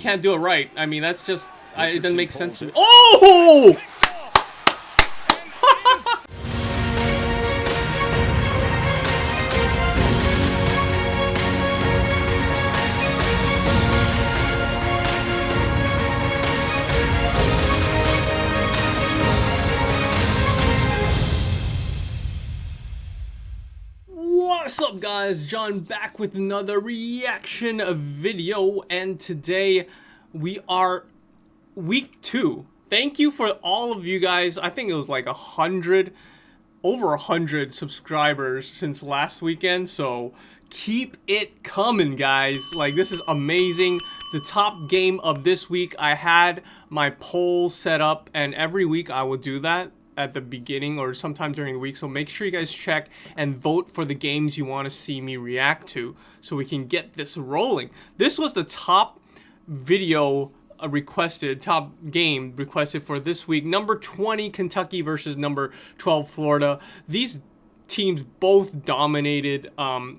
can't do it right. I mean, that's just it doesn't make sense to me. Oh! What's up, guys? John back with another reaction video, and today we are week 2. Thank you for all of you guys. I think it was like over 100 subscribers since last weekend, so keep it coming, guys. Like, this is amazing. The top game of this week, I had my poll set up, and every week I will do that at the beginning or sometime during the week, so make sure you guys check and vote for the games you want to see me react to so we can get this rolling. This was the top video top game requested for this week. Number 20 Kentucky versus number 12 Florida. These teams both dominated.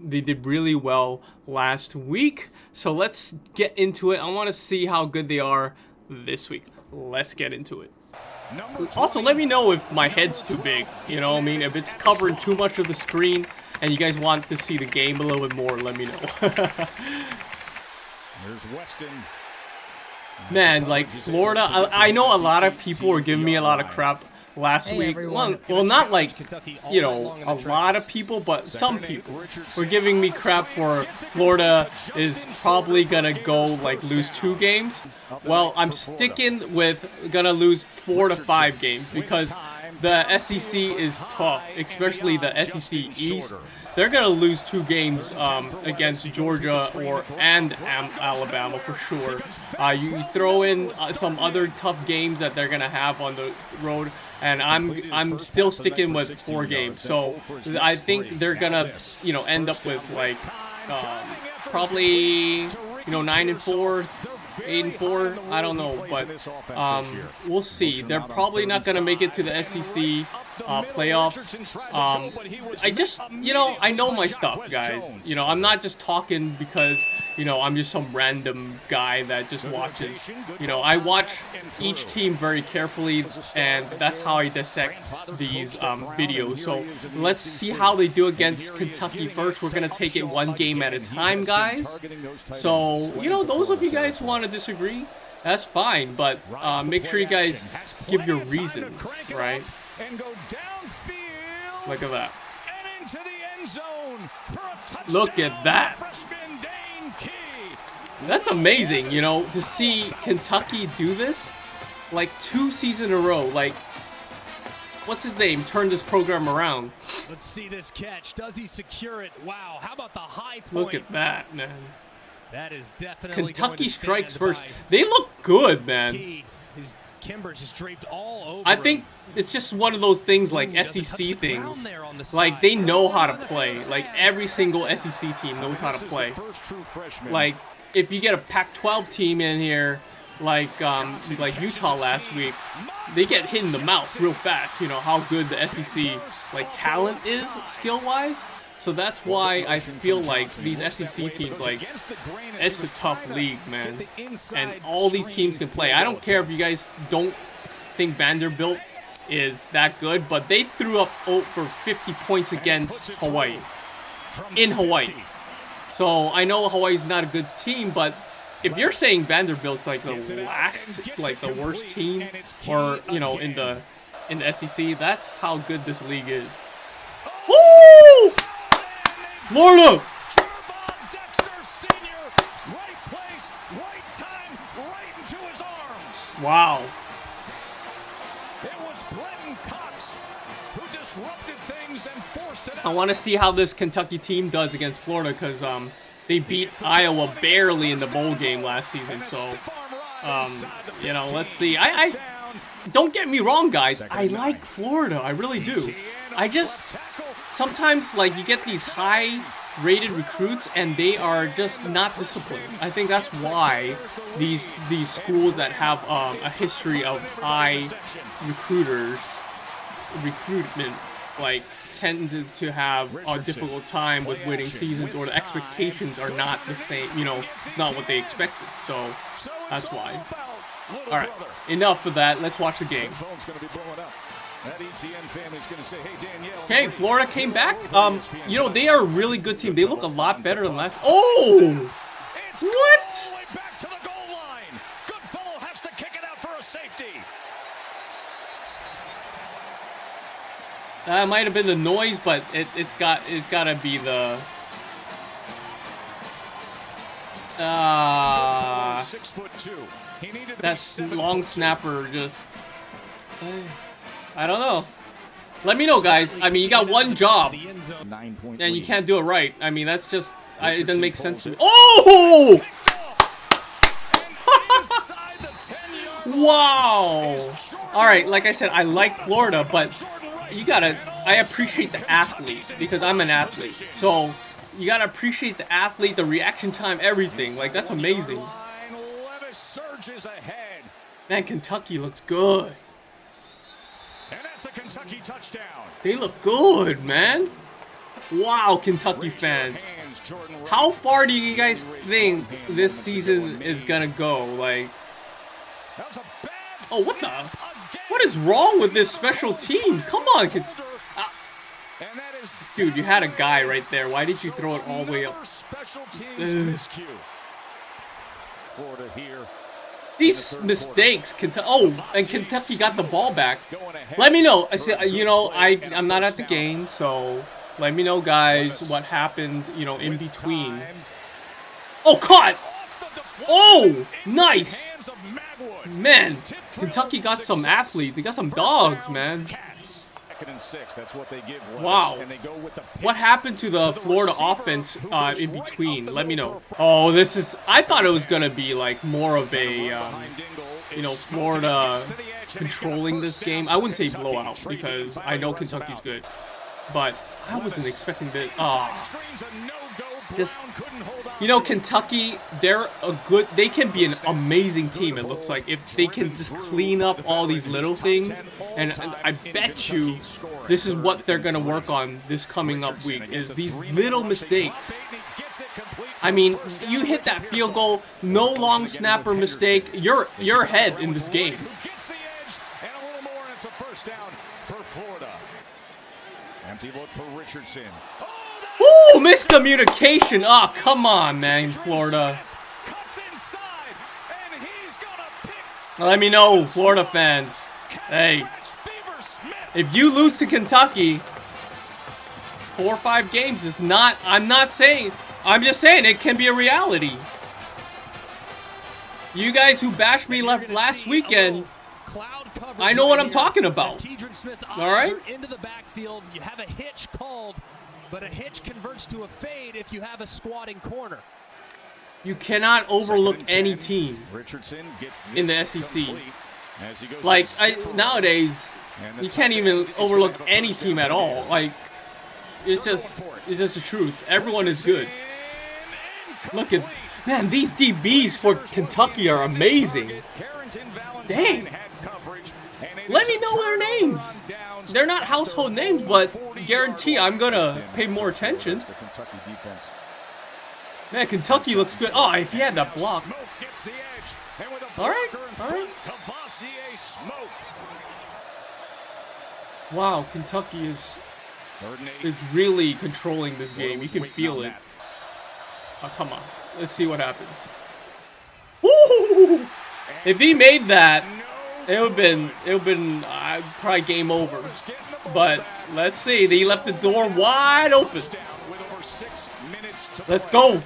They did really well last week, so let's get into it. I want to see how good they are this week. Let's get into it. Also, let me know if my head's too big, you know what I mean? If it's covering too much of the screen and you guys want to see the game a little bit more, let me know. Man, like Florida, I know a lot of people were giving me a lot of crap last week. Well, not like, you know, a lot of people, but some people were giving me crap for Florida is probably gonna go like lose 2 games. Well, I'm sticking with gonna lose 4 to 5 games because the SEC is tough, especially the SEC East. They're gonna lose 2 games against Georgia and Alabama for sure. You throw in some other tough games that they're gonna have on the road, and I'm still sticking with 4 games. So I think they're gonna, you know, end up with like probably, you know, 9-4. 8-4, I don't know, but we'll see. They're probably not gonna make it to the SEC playoffs. I just, you know, I know my stuff, guys. You know, I'm not just talking because, you know, I'm just some random guy that just watches. You know, I watch each team very carefully, and that's how I dissect these videos. So let's see how they do against Kentucky first. We're gonna take it 1 game at a time, guys. So, you know, those of you guys who want to disagree, that's fine, but make sure you guys give your reasons, right? Look at that. Look at that. That's amazing, you know, to see Kentucky do this like 2 seasons in a row. Like, what's his name? Turn this program around. Let's see this catch. Does he secure it? Wow, how about the high point? Look at that, man. That is definitely Kentucky strikes first. They look good, man. His Kimbers is draped all over. I think it's just one of those things like SEC things. Like, they know how to play. Like, every single SEC team knows how to play. Like, if you get a Pac-12 team in here, like Utah last week, they get hit in the mouth real fast. You know how good the SEC like talent is skill-wise. So that's why I feel like these SEC teams, like, it's a tough league, man. And all these teams can play. I don't care if you guys don't think Vanderbilt is that good, but they threw up for 50 points against Hawaii. In Hawaii. So I know Hawaii's not a good team, but if you're saying Vanderbilt's like the the worst team, or, you know, in the SEC, that's how good this league is. Woo! Florida! Wow. I want to see how this Kentucky team does against Florida, because they beat Iowa barely in the bowl game last season. So, you know, let's see. I don't get me wrong, guys. I like Florida. I really do. I just sometimes, like, you get these high-rated recruits and they are just not disciplined. I think that's why these schools that have a history of high recruitment, like, tend to have a difficult time with winning seasons, or the expectations are not the same. You know, it's not what they expected. So that's why. All right, enough of that. Let's watch the game. Okay, Florida came back. You know, they are a really good team. They look a lot better than last. Oh, what? That might have been the noise, but it's gotta be the. That long snapper just. I don't know. Let me know, guys. I mean, you got one job, and you can't do it right. I mean, that's just. It doesn't make sense to me. Oh! Wow! Alright, like I said, I like Florida, but you gotta... I appreciate the athlete, because I'm an athlete. So, you gotta appreciate the athlete, the reaction time, everything. Like, that's amazing. Man, Kentucky looks good. And that's a Kentucky touchdown. They look good, man. Wow, Kentucky fans. How far do you guys think this season is gonna go? Like, oh, what the? What is wrong with this special teams? Come on, dude, you had a guy right there. Why did you throw it all the way up? These mistakes, and Kentucky got the ball back. Let me know. You know, I'm not at the game, so let me know, guys, what happened, you know, in between. Oh, caught! Oh, nice! Man, Kentucky got some athletes. They got some dogs, man. Wow. What happened to the Florida offense in between? Let me know. Oh, this is... I thought it was going to be, like, more of a, you know, Florida controlling this game. I wouldn't say blowout, because I know Kentucky's good. But I wasn't expecting this. Just, you know, Kentucky, they're a good, they can be an amazing team, it looks like, if they can just clean up all these little things. And I bet you this is what they're going to work on this coming up week, is these little mistakes. I mean, you hit that field goal, no long snapper mistake, you're ahead in this game. Empty look for Richardson. Ooh, miscommunication. Oh, come on, man, Florida. Let me know, Florida fans. Hey, if you lose to Kentucky, 4 or 5 games is not, I'm just saying it can be a reality. You guys who bashed me last weekend, I know what I'm talking about. All right? Into the backfield, you have a hitch called, but a hitch converts to a fade if you have a squatting corner. You cannot overlook any team in the SEC. Like, nowadays, you can't even overlook any team at all. Like, it's just the truth. Everyone is good. Look at, man, these DBs for Kentucky are amazing. Dang. Let me know their names. They're not household names, but guarantee I'm gonna pay more attention. Man, Kentucky looks good. Oh, if he had that block. Alright, alright. Wow, Kentucky is really controlling this game. You can feel it. Oh, come on. Let's see what happens. Woo! If he made that, it would have been probably game over. But let's see. They left the door wide open. Let's go.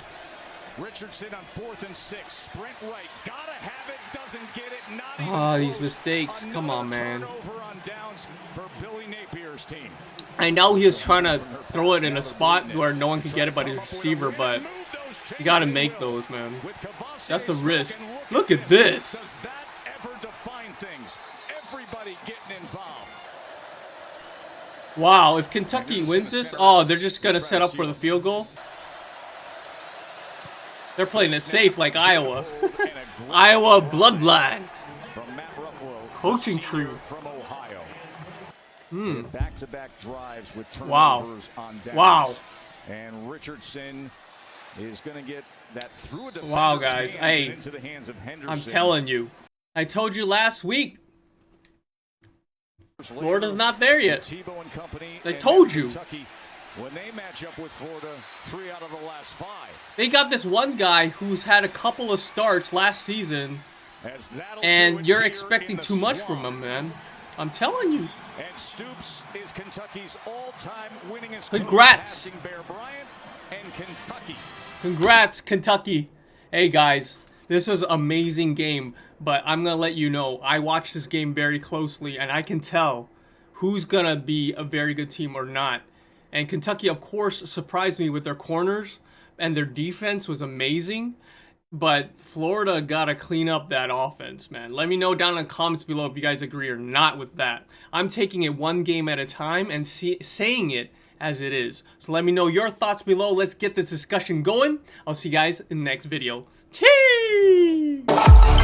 Richardson on 4th and 6. Sprint right. Gotta have it. Doesn't get it. Ah, these mistakes. Come on, man. I know he was trying to throw it in a spot where no one could get it but his receiver, but you gotta make those, man. That's the risk. Look at this. Wow, if Kentucky wins this, oh, they're just gonna set up for the field goal. They're playing it safe like Iowa. Iowa bloodline. Coaching tree. Back-to-back drives with Wow. turnovers on downs. Wow. And Richardson is going to get that through a defender's Wow, guys. hands Hey, and into the hands of Henderson. I'm telling you. I told you last week. Florida's not there yet. Tebow and company. I told you. Kentucky, when they match up with Florida, 3 out of the last 5. They got this one guy who's had a couple of starts last season, and you're expecting too much from him, man. I'm telling you. And Stoops is Kentucky's all-time winningest. Congrats. Bear Bryant and Kentucky. Congrats, Kentucky. Hey, guys. This was an amazing game, but I'm going to let you know, I watched this game very closely, and I can tell who's going to be a very good team or not. And Kentucky, of course, surprised me with their corners, and their defense was amazing. But Florida got to clean up that offense, man. Let me know down in the comments below if you guys agree or not with that. I'm taking it one game at a time and saying it as it is. So let me know your thoughts below. Let's get this discussion going. I'll see you guys in the next video. Cheers!